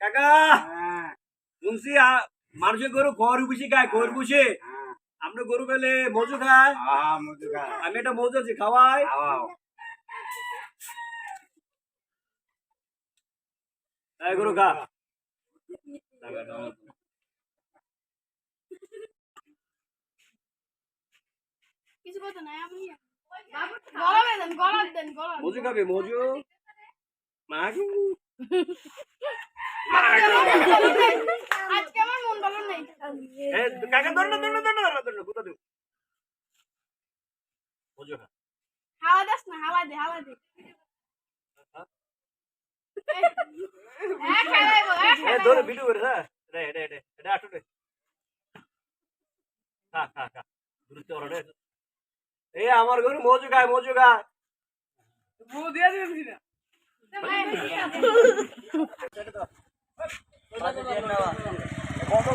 কাকা শুনছি মানুষের গরু ঘর বুঝি খায় ঘর বুঝে আপনি গরু পেলে মজু খায় আমি এটা মজু আছি খাওয়াই গরু খা কিছু কথা নাই আপনি গলা দেন গলা দেন গলা মজু খাবে মজু মাগু আজকে আমার মন ভালো নেই কাকা ধর না কোথা দেব মজু খা হাওয়া দাস না হাওয়া দে ধরে ভিডিও করে হ্যাঁ এটা আটু রে খা দূরত্ব ওরে এই আমার গরু মজু খায় মজু দিয়ে দিবি না কত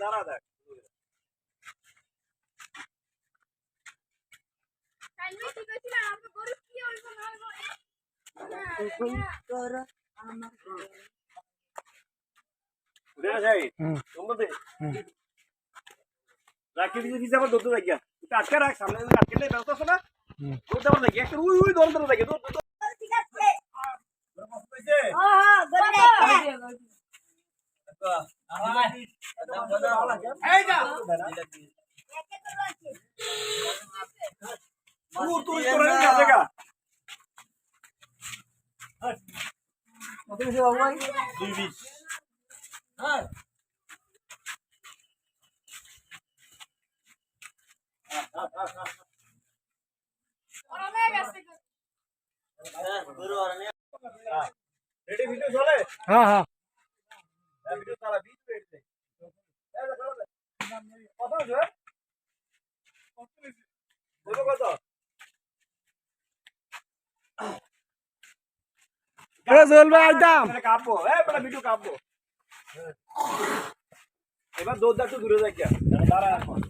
দাঁড়া দেখ কালকে কি কইছিলাম আমরা গরু কি হইব না রাখি দিয়েছি আবার দৌড়তে থাকি আটকে রাখ সামনে আটকে ব্যস্ত আছে না দৌড়তে আবার থাকি একটা উই দৌড়তে থাকি ঠিক আছে এই যা তুই তোর কাছে গা কত বেশি বাবু ভাই 220 হ্যাঁ ওরালে গেছে গরু ওরালে রেডি ভিডিও চলে হ্যাঁ ভিডিও চালা 20 মিনিট দে কত আছে কত চলবে একদম কাঁপবো বেটা ভিডিও কাঁপবো এবার দৌড় একটু দূরে যাই দাঁড়া এখন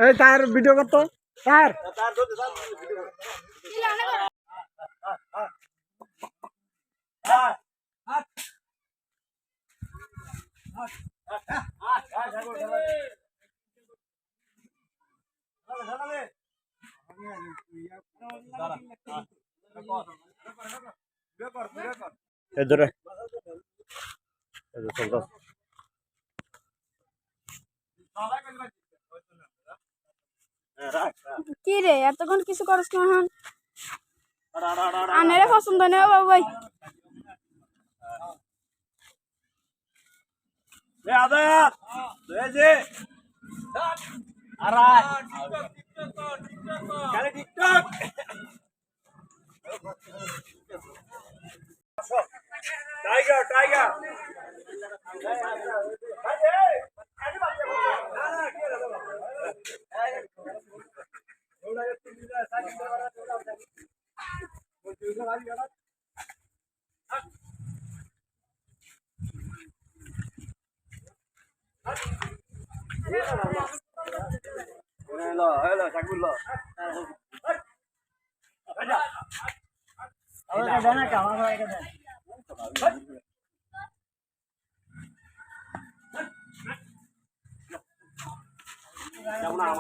এই তার ভিডিও করতো তার ধরে কি রে এতক্ষণ কিছু করিস না হন আনেরে পছন্দ নেই বাবু ভাই আদাত যে TikTok tiger hello sagulo ahora dan acá vamos a ver qué tal ya una